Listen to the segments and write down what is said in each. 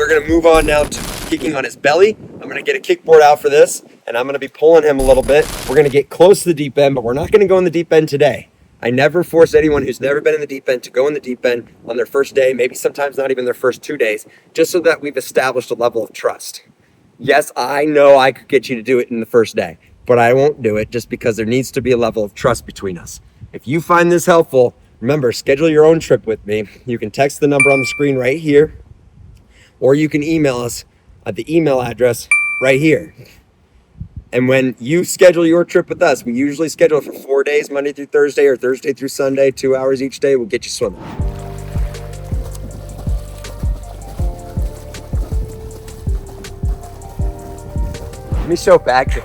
we're gonna move on now to kicking on his belly. I'm gonna get a kickboard out for this, and I'm gonna be pulling him a little bit. We're gonna get close to the deep end, but we're not gonna go in the deep end today. I never force anyone who's never been in the deep end to go in the deep end on their first day, maybe sometimes not even their first 2 days, just so that we've established a level of trust. Yes, I know I could get you to do it in the first day, but I won't do it just because there needs to be a level of trust between us. If you find this helpful, remember, schedule your own trip with me. You can text the number on the screen right here, or you can email us at the email address right here. And when you schedule your trip with us, we usually schedule it for 4 days, Monday through Thursday or Thursday through Sunday, 2 hours each day. We'll get you swimming. Let me show back here.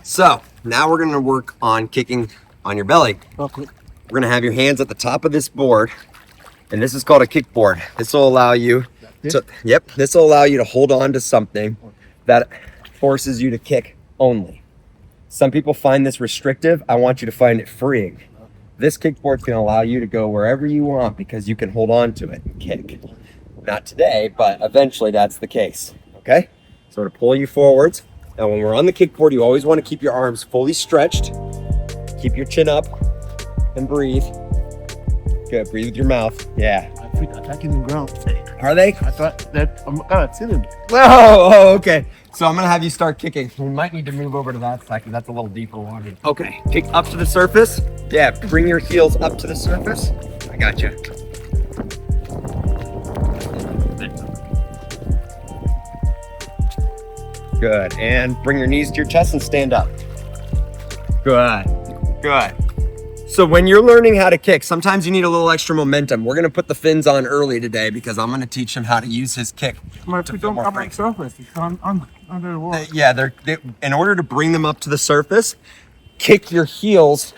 So now we're gonna work on kicking on your belly. Okay. We're gonna have your hands at the top of this board, and this is called a kickboard. This will allow you to, this will allow you to hold on to something that forces you to kick only. Some people find this restrictive. I want you to find it freeing. This kickboard can allow you to go wherever you want because you can hold on to it and kick. Not today, but eventually that's the case, okay? So to pull you forwards. Now, when we're on the kickboard, you always want to keep your arms fully stretched. Keep your chin up and breathe. Good, breathe with your mouth. Yeah. I think attacking the ground. Are they? I thought that I'm kind of sitting. Oh, okay. So I'm going to have you start kicking. We might need to move over to that side because that's a little deeper water. Okay, kick up to the surface. Yeah, bring your heels up to the surface. I got you. Good, and bring your knees to your chest and stand up. Good, good. So when you're learning how to kick, sometimes you need a little extra momentum. We're gonna put the fins on early today because I'm gonna teach him how to use his kick. My feet don't come on the surface. It's under the wall. Yeah, in order to bring them up to the surface, kick your heels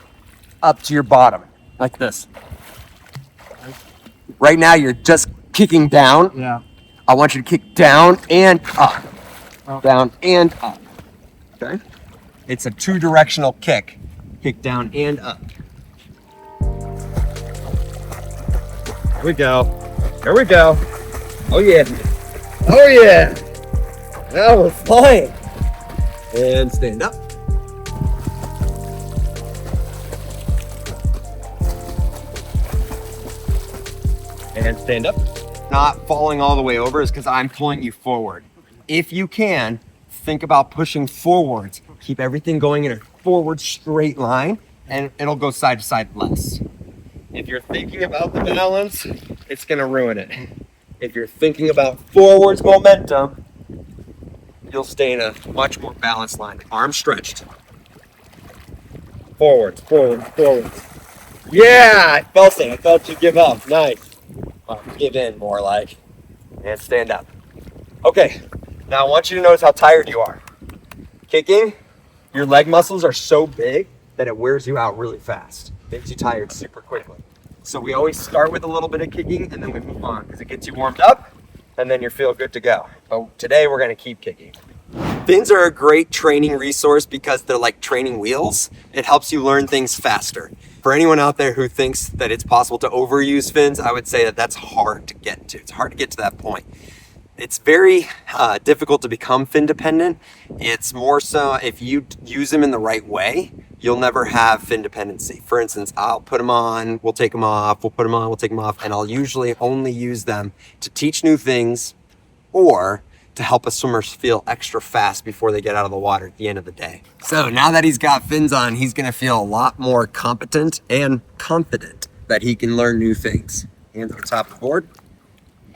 up to your bottom, like this. Right now, you're just kicking down. Yeah. I want you to kick down and up. Down and up. Okay? It's a 2-directional kick. Kick down and up. Here we go. Here we go. Oh yeah. Oh yeah. Now we're flying. And stand up. And stand up. Not falling all the way over is because I'm pulling you forward. If you can, think about pushing forwards. Keep everything going in a forward straight line, and it'll go side to side less. If you're thinking about the balance, it's gonna ruin it. If you're thinking about forwards momentum, you'll stay in a much more balanced line. Arms stretched. Forwards, forwards, forwards. Yeah, I felt it. I felt you give up. Nice. Give in more like. And stand up. Okay. Now I want you to notice how tired you are. Kicking, your leg muscles are so big that it wears you out really fast. Makes you tired super quickly. So we always start with a little bit of kicking and then we move on because it gets you warmed up and then you feel good to go. But today we're gonna keep kicking. Fins are a great training resource because they're like training wheels. It helps you learn things faster. For anyone out there who thinks that it's possible to overuse fins, I would say that that's hard to get to. It's hard to get to that point. It's very difficult to become fin dependent. It's more so if you use them in the right way, you'll never have fin dependency. For instance, I'll put them on, we'll take them off, we'll put them on, we'll take them off, and I'll usually only use them to teach new things or to help a swimmer feel extra fast before they get out of the water at the end of the day. So now that he's got fins on, he's gonna feel a lot more competent and confident that he can learn new things. Hands on the top of the board.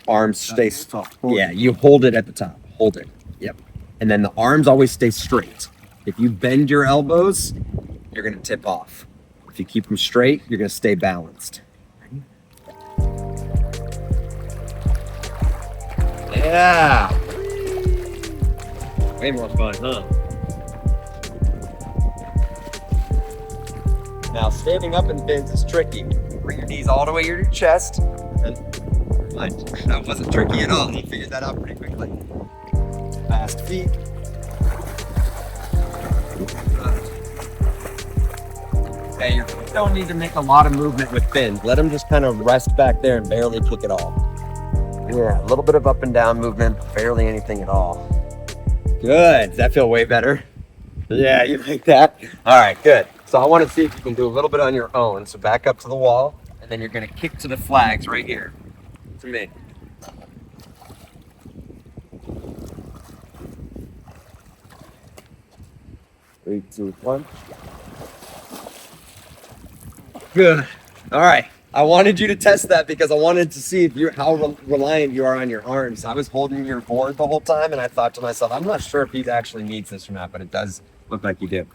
Arms stay soft. Yeah, you hold it at the top. Hold it. Yep. And then the arms always stay straight. If you bend your elbows, you're gonna tip off. If you keep them straight, you're gonna stay balanced. Yeah. Way more fun, huh? Now standing up in fins is tricky. Bring your knees all the way to your chest and fine. That wasn't tricky at all. He figured that out pretty quickly. Fast feet. Okay, you don't need to make a lot of movement with fins. Let them just kind of rest back there and barely kick it all. Yeah, a little bit of up and down movement, barely anything at all. Good. Does that feel way better? Yeah, you like that? All right, good. So I want to see if you can do a little bit on your own. So back up to the wall, and then you're going to kick to the flags right here. To me. 3, 2, 1. Good. All right. I wanted you to test that because I wanted to see if you're how reliant you are on your arms. I was holding your board the whole time, and I thought to myself, I'm not sure if he actually needs this or not, but it does look like you do.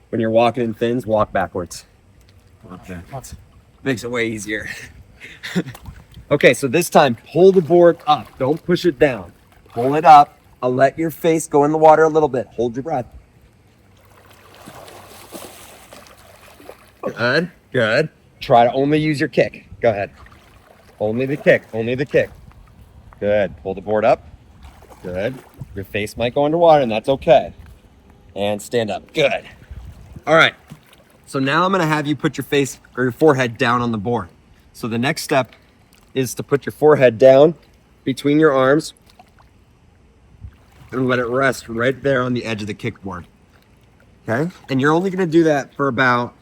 When you're walking in fins, walk backwards. Okay. Makes it way easier. Okay, so this time, pull the board up. Don't push it down. Pull it up. I'll let your face go in the water a little bit. Hold your breath. Good, good. Try to only use your kick. Go ahead. Only the kick, only the kick. Good. Pull the board up. Good. Your face might go underwater, and that's okay. And stand up. Good. All right. So now I'm going to have you put your face or your forehead down on the board. So the next step is to put your forehead down between your arms and let it rest right there on the edge of the kickboard. Okay? And you're only going to do that for about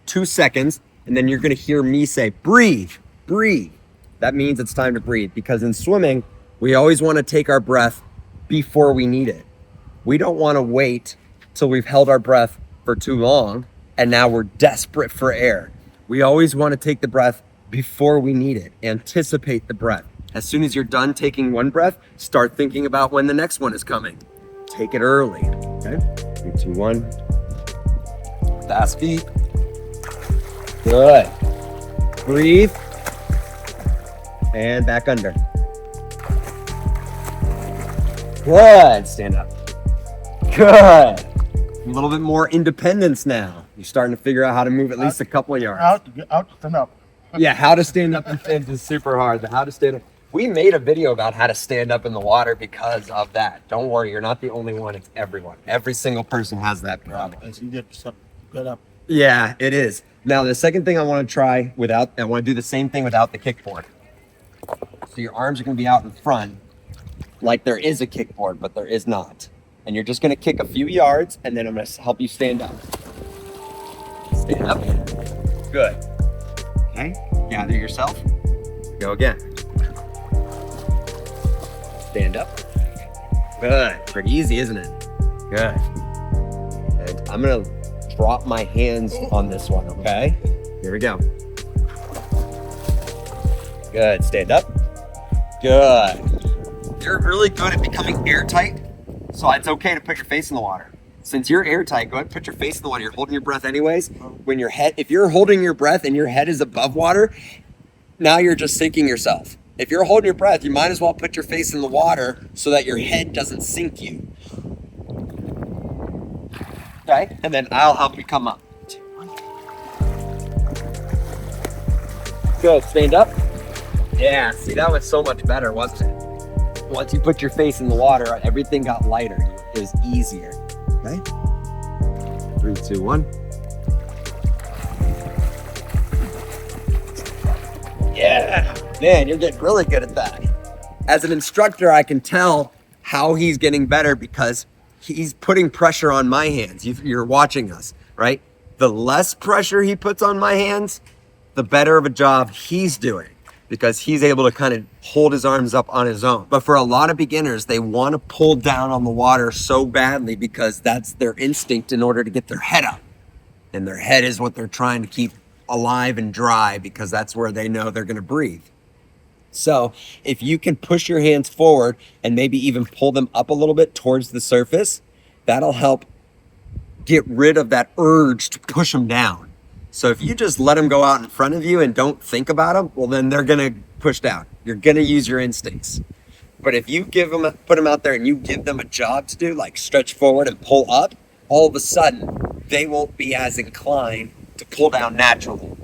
2 seconds, and then you're going to hear me say, breathe, breathe. That means it's time to breathe, because in swimming, we always want to take our breath before we need it. We don't want to wait till we've held our breath for too long, and now we're desperate for air. We always want to take the breath before we need it. Anticipate the breath. As soon as you're done taking one breath, start thinking about when the next one is coming. Take it early. Okay? 3, 2, 1. Fast feet. Good. Breathe. And back under. Good. Stand up. Good. A little bit more independence now. You're starting to figure out how to move at least a couple of yards. Out, stand up. Yeah, how to stand up in fins is super hard. How to stand up. We made a video about how to stand up in the water because of that. Don't worry, you're not the only one. It's everyone. Every single person has that problem. As you get get up. Yeah, it is. Now, the second thing I want to try I want to do the same thing without the kickboard. So your arms are going to be out in front like there is a kickboard, but there is not. And you're just going to kick a few yards, and then I'm going to help you stand up. Stand up. Good. Okay, gather yourself. Go again. Stand up. Good. Pretty easy, isn't it? Good. And I'm going to drop my hands on this one, okay? Here we go. Good. Stand up. Good. You're really good at becoming airtight, so it's okay to put your face in the water. Since you're airtight, go ahead and put your face in the water. You're holding your breath anyways. If you're holding your breath and your head is above water, now you're just sinking yourself. If you're holding your breath, you might as well put your face in the water so that your head doesn't sink you. Okay? And then I'll help you come up. 2, 1. Good. Stand up. Yeah, see, that was so much better, wasn't it? Once you put your face in the water, everything got lighter. It was easier. Okay? 3, 2, 1. Yeah. Man, you're getting really good at that. As an instructor, I can tell how he's getting better because he's putting pressure on my hands. You're watching us, right? The less pressure he puts on my hands, the better of a job he's doing, because he's able to kind of hold his arms up on his own. But for a lot of beginners, they want to pull down on the water so badly because that's their instinct in order to get their head up. And their head is what they're trying to keep alive and dry because that's where they know they're going to breathe. So if you can push your hands forward and maybe even pull them up a little bit towards the surface, that'll help get rid of that urge to push them down. So if you just let them go out in front of you and don't think about them, well, then they're going to push down. You're going to use your instincts. But if you put them out there and you give them a job to do, like stretch forward and pull up, all of a sudden they won't be as inclined to pull down naturally.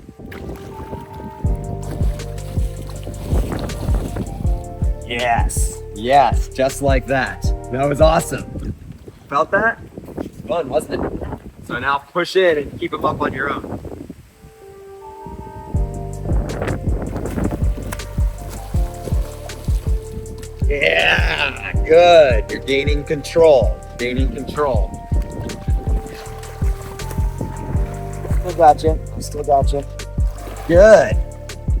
Yes. Yes. Just like that. That was awesome. Felt that? Fun, wasn't it? So now push in and keep them up on your own. Yeah, good. You're gaining control. Gaining control. Still got you. Still got you. Good.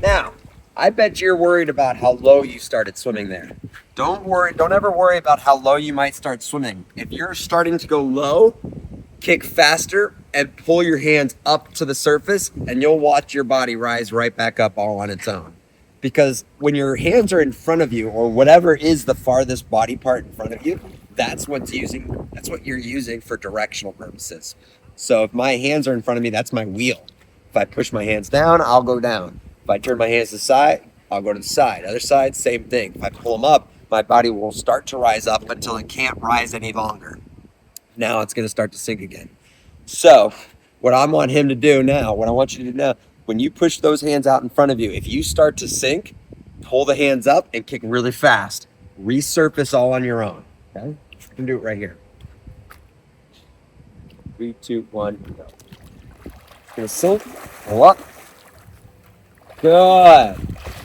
Now, I bet you're worried about how low you started swimming there. Don't worry. Don't ever worry about how low you might start swimming. If you're starting to go low, kick faster and pull your hands up to the surface, and you'll watch your body rise right back up all on its own. Because when your hands are in front of you, or whatever is the farthest body part in front of you, that's what you're using for directional purposes. So if my hands are in front of me, that's my wheel. If I push my hands down, I'll go down. If I turn my hands to the side, I'll go to the side. Other side, same thing. If I pull them up, my body will start to rise up until it can't rise any longer. Now it's going to start to sink again. So what I want him to do now, what I want you to do now, when you push those hands out in front of you, if you start to sink, pull the hands up and kick really fast. Resurface all on your own. Okay? You can do it right here. 3, 2, 1, go. It's gonna sink. Pull up. Good.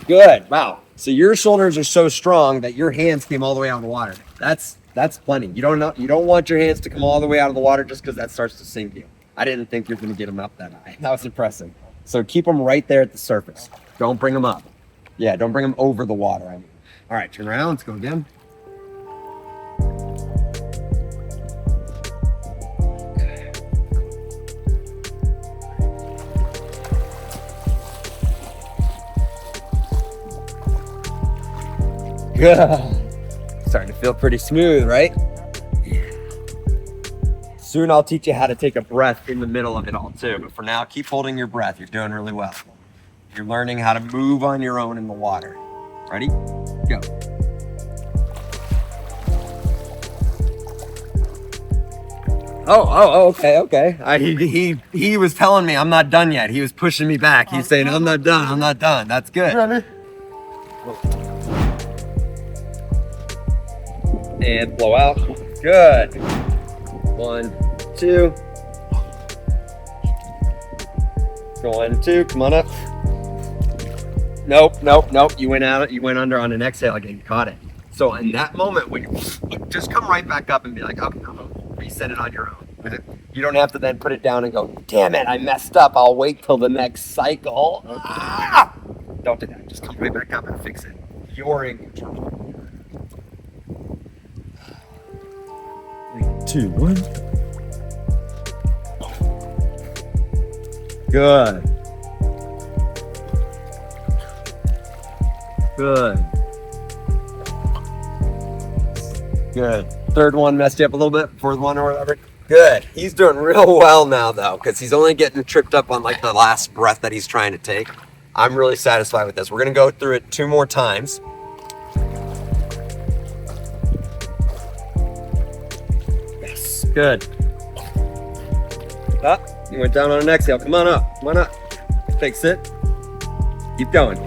Good. Wow. So your shoulders are so strong that your hands came all the way out of the water. That's plenty. You don't want your hands to come all the way out of the water just because that starts to sink you. I didn't think you were gonna get them up that high. That was impressive. So keep them right there at the surface. Don't bring them up. Yeah, don't bring them over the water. I mean. All right, turn around. Let's go again. Good. Starting to feel pretty smooth, right? Yeah. Soon I'll teach you how to take a breath in the middle of it all too. But for now, keep holding your breath. You're doing really well. You're learning how to move on your own in the water. Ready? Go. Okay. He was telling me I'm not done yet. He was pushing me back. He's saying, I'm not done. That's good. Really? And blow out. Good. 1, 2. Go 1, 2. Come on up. Nope. You went out. You went under on an exhale again. You caught it. So in that moment, when you just come right back up and be like, oh, no, reset it on your own. You don't have to then put it down and go, damn it, I messed up. I'll wait till the next cycle. Ah! Don't do that. Just come right back up and fix it. You're in control. 3, 2, 1. Good. Third one messed you up a little bit. Fourth one or whatever. Good. He's doing real well now though, because he's only getting tripped up on like the last breath that he's trying to take. I'm really satisfied with this. We're gonna go through it 2 more times. Yes. Good. Up. You went down on an exhale. Come on up. Fix it. Keep going.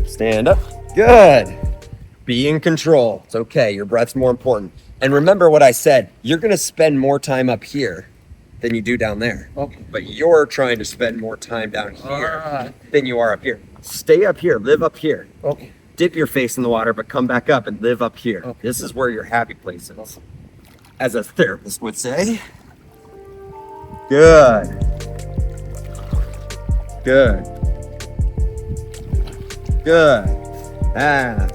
Stand up. Good. Be in control. It's okay. Your breath's more important. And remember what I said. You're going to spend more time up here than you do down there. Okay. But you're trying to spend more time down here than you are up here. Stay up here. Live up here. Okay. Dip your face in the water, but come back up and live up here. Okay. This is where your happy place is. Okay. As a therapist would say. Good.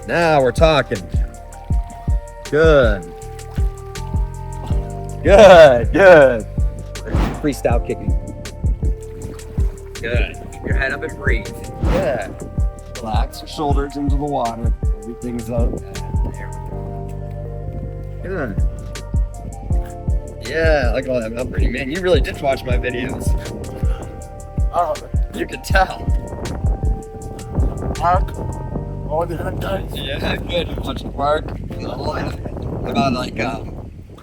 Now we're talking. Good. Freestyle kicking. Good. Keep your head up and breathe. Good. Relax your shoulders into the water. Everything's up. There we go. Good. Yeah, look at all that mouth breathing. Man, you really did watch my videos. Oh, You could tell. Mark. All the different guys. Yeah, good. You watch the park.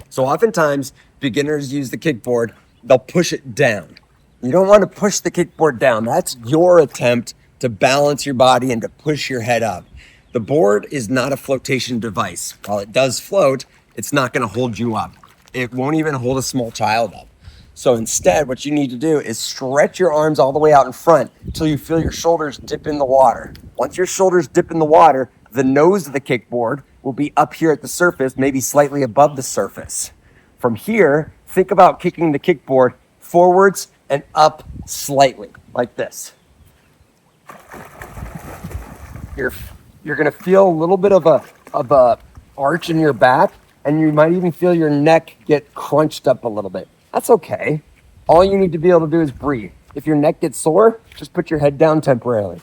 So oftentimes beginners use the kickboard. They'll push it down. You don't want to push the kickboard down. That's your attempt to balance your body and to push your head up. The board is not a flotation device. While it does float, it's not going to hold you up. It won't even hold a small child up. So instead, what you need to do is stretch your arms all the way out in front until you feel your shoulders dip in the water. Once your shoulders dip in the water, the nose of the kickboard will be up here at the surface, maybe slightly above the surface. From here, think about kicking the kickboard forwards and up slightly, like this. You're gonna feel a little bit of a arch in your back, and you might even feel your neck get crunched up a little bit. That's okay. All you need to be able to do is breathe. If your neck gets sore, just put your head down temporarily.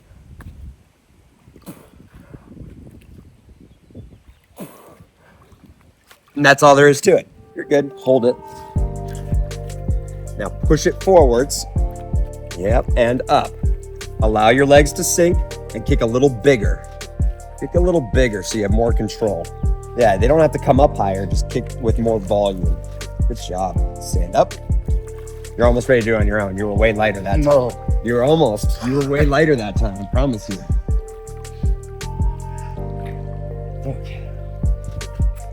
And that's all there is to it. You're good. Hold it. Now push it forwards. Yep, and up. Allow your legs to sink and kick a little bigger. Kick a little bigger so you have more control. Yeah, they don't have to come up higher, just kick with more volume. Good job. Stand up. You're almost ready to do it on your own. You were way lighter that time. No. You were way lighter that time, I promise you. Okay.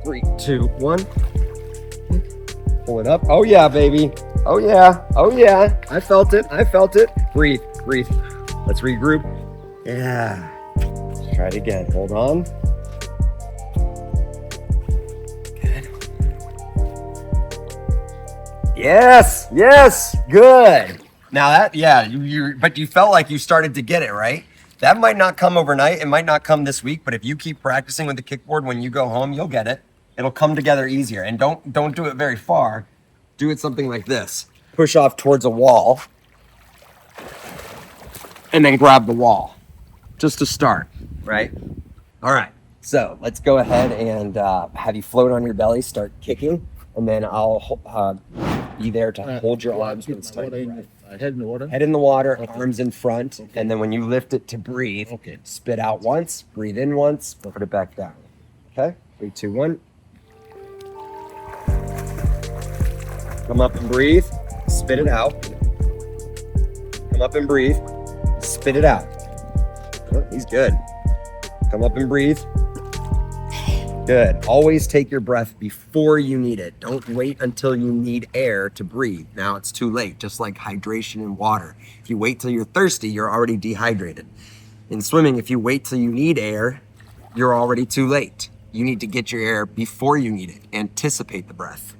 3, 2, 1. Pull it up. Oh yeah, baby. Oh yeah. Oh yeah. I felt it. Breathe. Let's regroup. Yeah. Let's try it again. Hold on. Good. Yes. Good. Now that, yeah, but you felt like you started to get it, right? That might not come overnight. It might not come this week, but if you keep practicing with the kickboard, when you go home, you'll get it. It'll come together easier. And don't do it very far. Do it something like this. Push off towards a wall. And then grab the wall. Just to start, right? All right. So let's go ahead and have you float on your belly, start kicking. And then I'll be there to hold your arms with Head in the water. Head in the water, arms in front. Okay. And then when you lift it to breathe, spit out once, breathe in once, put it back down. Okay? 3, 2, 1. Come up and breathe. Spit it out. Come up and breathe. Spit it out. Oh, he's good. Come up and breathe. Good. Always take your breath before you need it. Don't wait until you need air to breathe. Now it's too late, just like hydration in water. If you wait till you're thirsty, you're already dehydrated. In swimming, if you wait till you need air, you're already too late. You need to get your air before you need it. Anticipate the breath.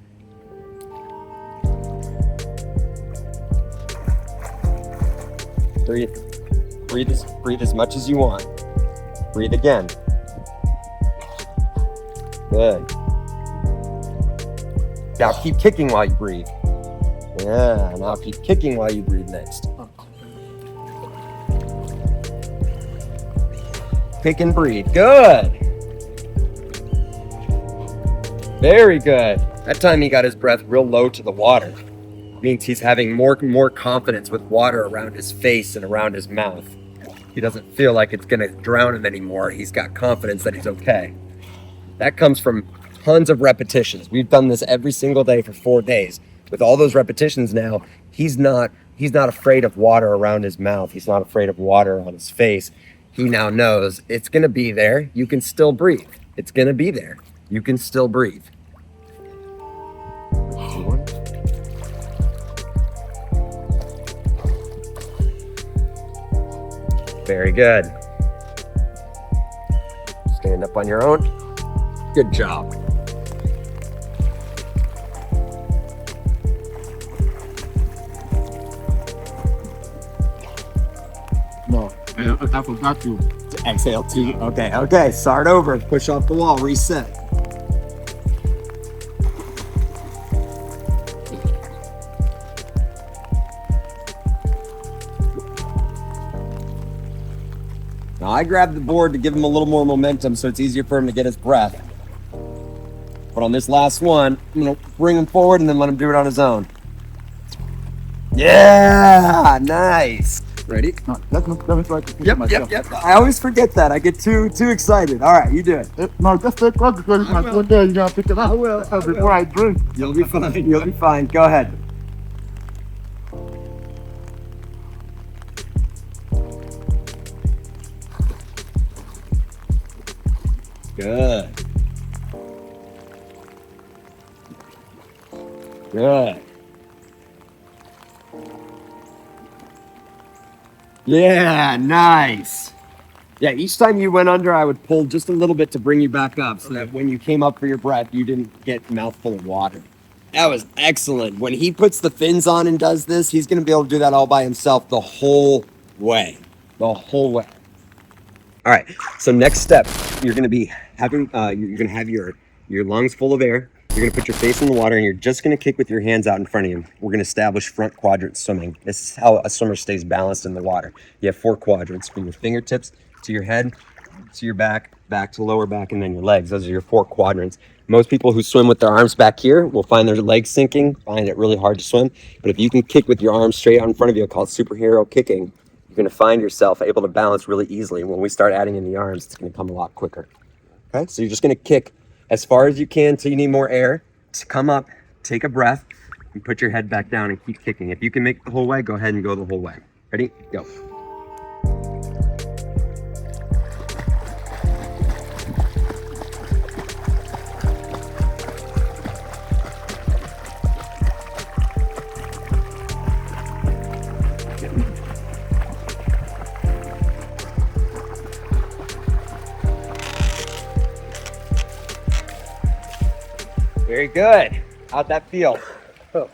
Breathe. Breathe as much as you want. Breathe again. Good. Now keep kicking while you breathe. Yeah, now keep kicking while you breathe next. Kick and breathe. Good. Very good. That time he got his breath real low to the water. Means he's having more confidence with water around his face and around his mouth. He doesn't feel like it's gonna drown him anymore. He's got confidence that he's okay. That comes from tons of repetitions. We've done this every single day for 4 days. With all those repetitions now, he's not afraid of water around his mouth. He's not afraid of water on his face. He now knows it's gonna be there. You can still breathe. It's gonna be there. You can still breathe. 2, 1. Very good. Stand up on your own. Good job. No, I forgot to. Exhale 2. Okay. Start over. Push off the wall. Reset. Now I grabbed the board to give him a little more momentum so it's easier for him to get his breath. But on this last one, I'm gonna bring him forward and then let him do it on his own. Yeah, nice. Ready? No, let me try to pick myself. Yep. I always forget that. I get too excited. All right, you do it. No, just take one because it's not good there. You gotta pick it up. I will. Before I drink. You'll be fine. Go ahead. Good. Good. Yeah, nice. Yeah, each time you went under, I would pull just a little bit to bring you back up so that when you came up for your breath, you didn't get a mouthful of water. That was excellent. When he puts the fins on and does this, he's going to be able to do that all by himself the whole way. The whole way. All right, so next step, you're going to be having, you're going to have your lungs full of air. You're going to put your face in the water and you're just going to kick with your hands out in front of you. We're going to establish front quadrant swimming. This is how a swimmer stays balanced in the water. You have 4 quadrants from your fingertips to your head, to your back, back to lower back, and then your legs. Those are your 4 quadrants. Most people who swim with their arms back here will find their legs sinking, find it really hard to swim. But if you can kick with your arms straight out in front of you, called superhero kicking, you're going to find yourself able to balance really easily. When we start adding in the arms, it's going to come a lot quicker. Okay, so you're just going to kick as far as you can until you need more air. To come up, take a breath, and put your head back down and keep kicking. If you can make it the whole way, go ahead and go the whole way. Ready? Go. Very good. How'd that feel? Oh,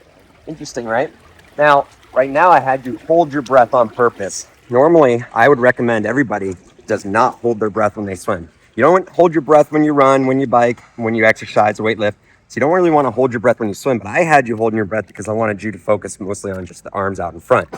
interesting, right? Now, right now I had you hold your breath on purpose. Normally, I would recommend everybody does not hold their breath when they swim. You don't hold your breath when you run, when you bike, when you exercise or weight lift. So you don't really want to hold your breath when you swim, but I had you holding your breath because I wanted you to focus mostly on just the arms out in front.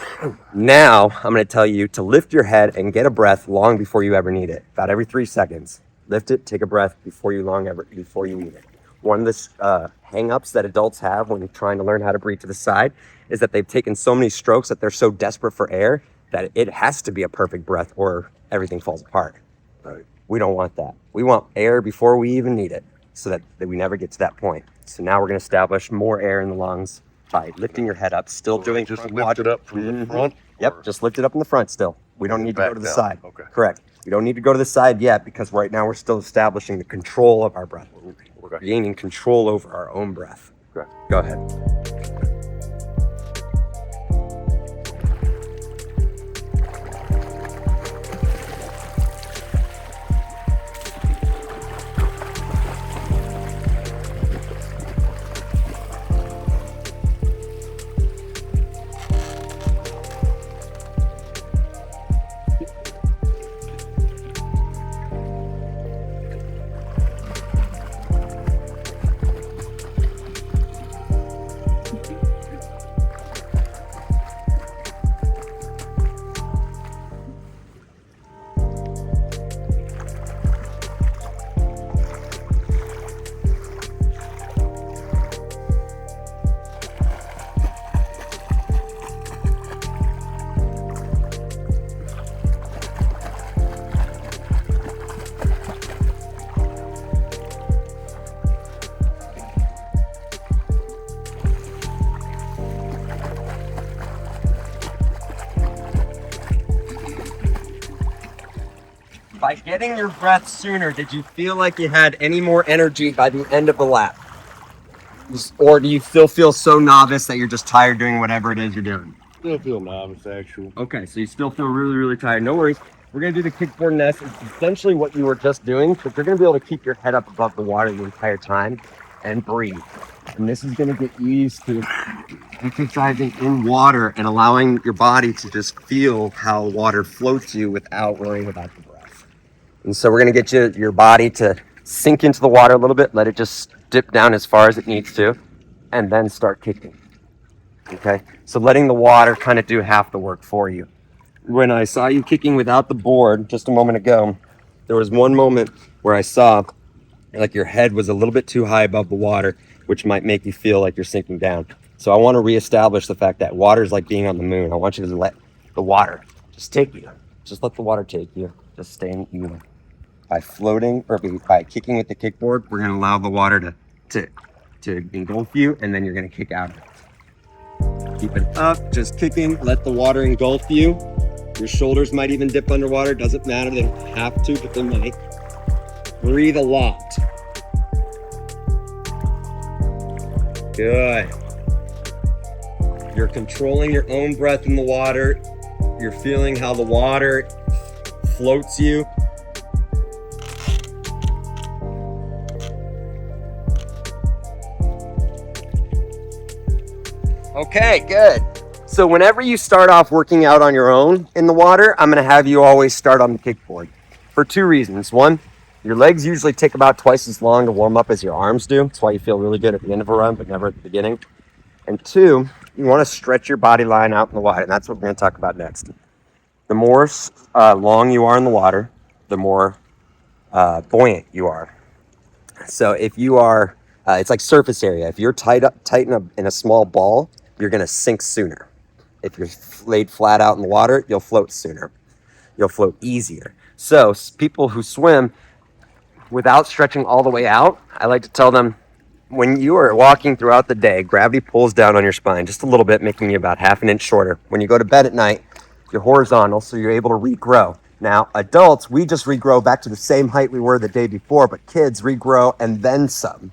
Now, I'm going to tell you to lift your head and get a breath long before you ever need it. About every 3 seconds. Lift it, take a breath before you need it. One of the hang-ups that adults have when trying to learn how to breathe to the side is that they've taken so many strokes that they're so desperate for air that it has to be a perfect breath or everything falls apart. Right. We don't want that. We want air before we even need it so that we never get to that point. So now we're going to establish more air in the lungs by lifting your head up, still doing just lift it up from the front? Yep, just lift it up in the front still. We don't need to go to the side. Okay. Correct. We don't need to go to the side yet because right now we're still establishing the control of our breath. We're gaining control over our own breath. Okay. Go ahead. By getting your breath sooner, did you feel like you had any more energy by the end of the lap? Or do you still feel so novice that you're just tired doing whatever it is you're doing? Still feel novice, actually. Okay, so you still feel really, really tired. No worries. We're going to do the kickboard nest. It's essentially what you were just doing, but you're going to be able to keep your head up above the water the entire time and breathe. And this is going to get you used to exercising in water and allowing your body to just feel how water floats you without worrying about the breath. And so we're going to get your body to sink into the water a little bit, let it just dip down as far as it needs to, and then start kicking. Okay? So letting the water kind of do half the work for you. When I saw you kicking without the board just a moment ago, there was one moment where I saw like your head was a little bit too high above the water, which might make you feel like you're sinking down. So I want to reestablish the fact that water is like being on the moon. I want you to let the water just take you. Just let the water take you. Just staying even. By floating or by kicking with the kickboard, we're going to allow the water to engulf you, and then you're going to kick out of it. Keep it up, just kicking. Let the water engulf you. Your shoulders might even dip underwater. Doesn't matter. They don't have to, but they might. Breathe a lot. Good. You're controlling your own breath in the water. You're feeling how the water floats you. Okay, good. So whenever you start off working out on your own in the water, I'm gonna have you always start on the kickboard for two reasons. One, your legs usually take about twice as long to warm up as your arms do. That's why you feel really good at the end of a run, but never at the beginning. And two, you wanna stretch your body line out in the water, and that's what we're gonna talk about next. The more long you are in the water, the more buoyant you are. So if you are, it's like surface area. If you're tight in a small ball, you're gonna sink sooner. If you're laid flat out in the water, you'll float sooner. You'll float easier. So people who swim without stretching all the way out, I like to tell them, when you are walking throughout the day, gravity pulls down on your spine just a little bit, making you about half an inch shorter. When you go to bed at night, you're horizontal, so you're able to regrow. Now, adults, we just regrow back to the same height we were the day before, but kids regrow and then some.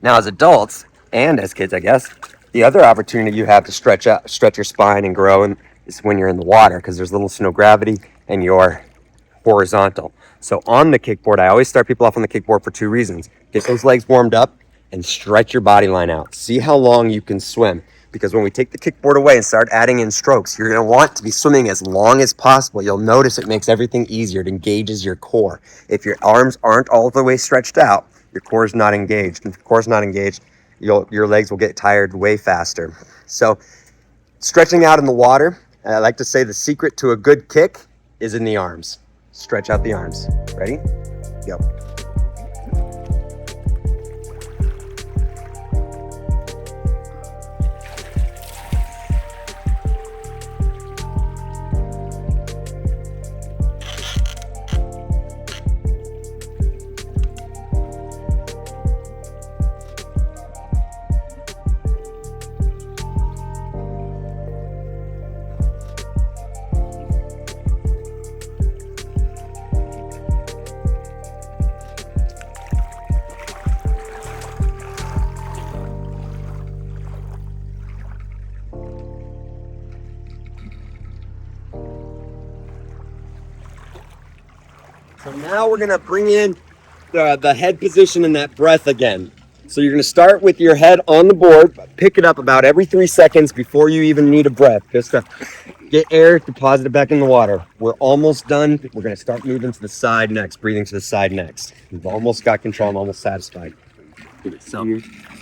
Now, as adults, and as kids, I guess, the other opportunity you have to stretch your spine and grow is when you're in the water, because there's little to no gravity and you're horizontal. So on the kickboard, I always start people off on the kickboard for two reasons. Get those legs warmed up and stretch your body line out. See how long you can swim. Because when we take the kickboard away and start adding in strokes, you're going to want to be swimming as long as possible. You'll notice it makes everything easier. It engages your core. If your arms aren't all the way stretched out, your core is not engaged. And if your core is not engaged, your legs will get tired way faster. So stretching out in the water, I like to say the secret to a good kick is in the arms. Stretch out the arms. Ready? Go. So now we're gonna bring in the head position and that breath again. So you're gonna start with your head on the board, pick it up about every 3 seconds before you even need a breath, just to get air, deposit it back in the water. We're almost done. We're gonna start moving to the side next, breathing to the side next. We've almost got control, I'm almost satisfied. So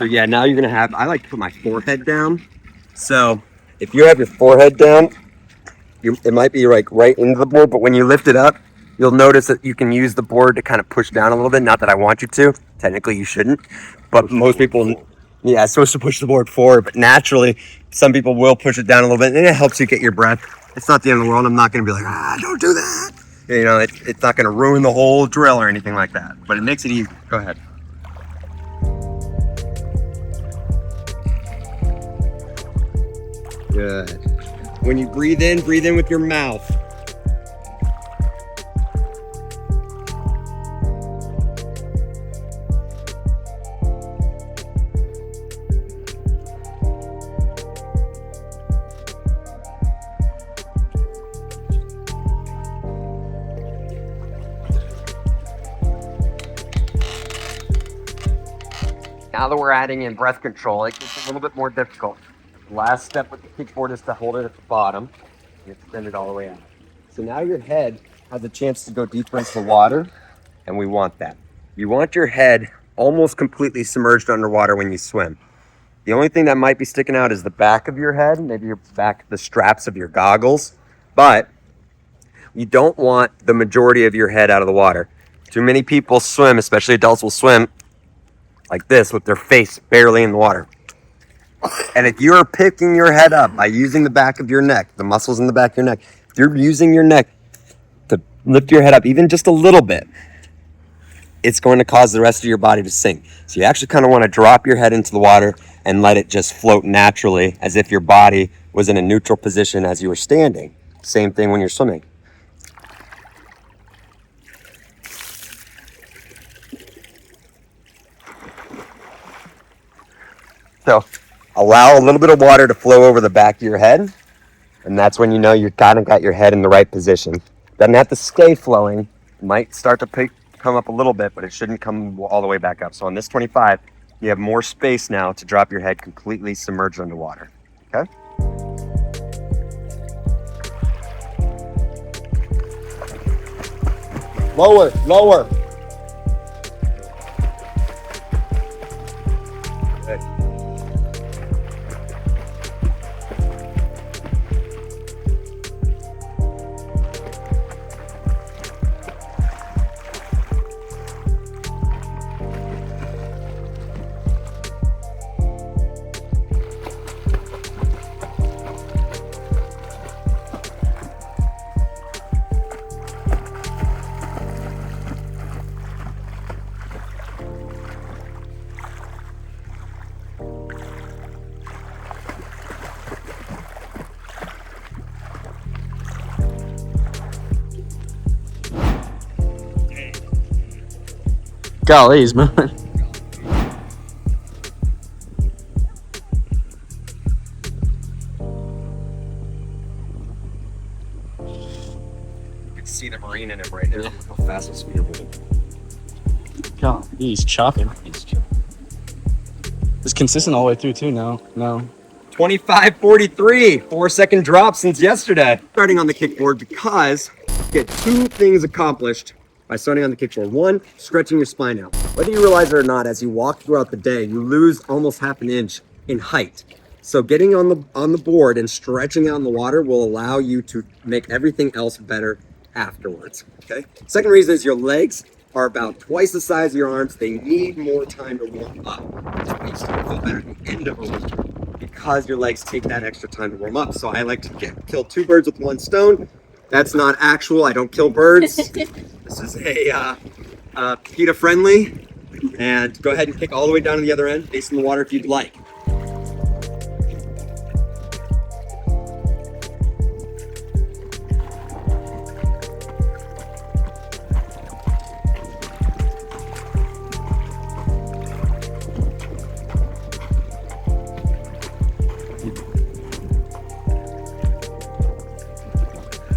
yeah, now you're gonna have, I like to put my forehead down. So if you have your forehead down, it might be like right into the board, but when you lift it up, you'll notice that you can use the board to kind of push down a little bit. Not that I want you to. Technically, you shouldn't. But most people, yeah, it's supposed to push the board forward. But naturally, some people will push it down a little bit. And it helps you get your breath. It's not the end of the world. I'm not going to be like, don't do that. You know, it's not going to ruin the whole drill or anything like that. But it makes it easy. Go ahead. Good. When you breathe in with your mouth. Now that we're adding in breath control, it gets a little bit more difficult. The last step with the kickboard is to hold it at the bottom and extend it all the way out. So now your head has a chance to go deeper into the water, and we want that. You want your head almost completely submerged underwater when you swim. The only thing that might be sticking out is the back of your head, maybe your back, the straps of your goggles, but you don't want the majority of your head out of the water. Too many people swim, especially adults will swim like this with their face barely in the water. And if you're picking your head up by using the back of your neck, the muscles in the back of your neck, if you're using your neck to lift your head up even just a little bit, it's going to cause the rest of your body to sink. So you actually kind of want to drop your head into the water and let it just float naturally as if your body was in a neutral position as you were standing. Same thing when you're swimming. So allow a little bit of water to flow over the back of your head. And that's when you know you've kind of got your head in the right position. Doesn't have to stay flowing. It might start to come up a little bit, but it shouldn't come all the way back up. So on this 25, you have more space now to drop your head completely submerged underwater. Okay? Lower, lower. Good. Golly, he's moving. You can see the marine in him right now. How fast his feet are moving. God, he's chopping. It's consistent all the way through too now. No. 25:43, 4-second drop since yesterday. Starting on the kickboard because you get two things accomplished by starting on the kickboard. One, stretching your spine out. Whether you realize it or not, as you walk throughout the day, you lose almost half an inch in height. So getting on the board and stretching out in the water will allow you to make everything else better afterwards. Okay. Second reason is your legs are about twice the size of your arms. They need more time to warm up. That's why you start to feel better at the end of a week, because your legs take that extra time to warm up. So I like to kill two birds with one stone. That's not actual. I don't kill birds. This is a PETA friendly. And go ahead and kick all the way down to the other end, facing the water if you'd like.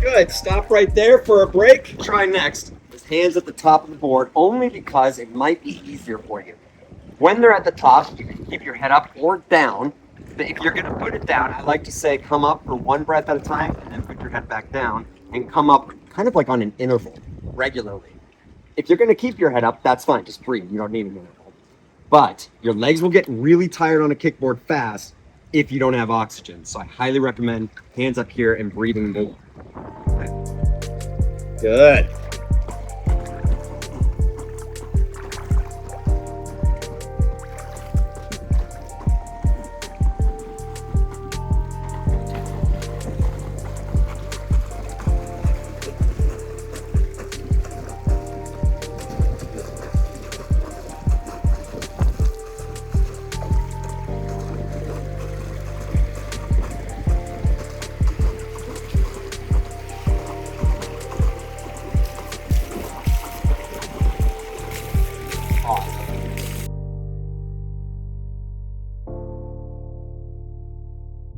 Good. Stop right there for a break. Try next. His hands at the top of the board, only because it might be easier for you. When they're at the top, you can keep your head up or down. But if you're going to put it down, I like to say come up for one breath at a time and then put your head back down and come up kind of like on an interval regularly. If you're going to keep your head up, that's fine. Just breathe. You don't need an interval. But your legs will get really tired on a kickboard fast if you don't have oxygen. So I highly recommend hands up here and breathing more. Good.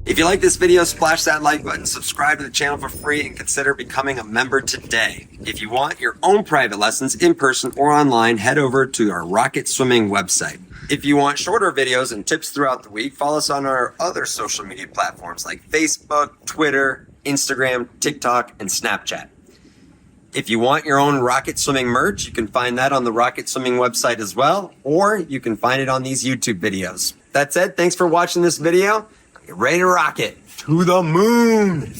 If you like this video, splash that like button, subscribe to the channel for free, and consider becoming a member today. If you want your own private lessons in person or online, head over to our Rocket Swimming website. If you want shorter videos and tips throughout the week, follow us on our other social media platforms like Facebook, Twitter, Instagram, TikTok, and Snapchat. If you want your own Rocket Swimming merch, you can find that on the Rocket Swimming website as well, or you can find it on these YouTube videos. That said, thanks for watching this video. Get ready to rock it to the moon.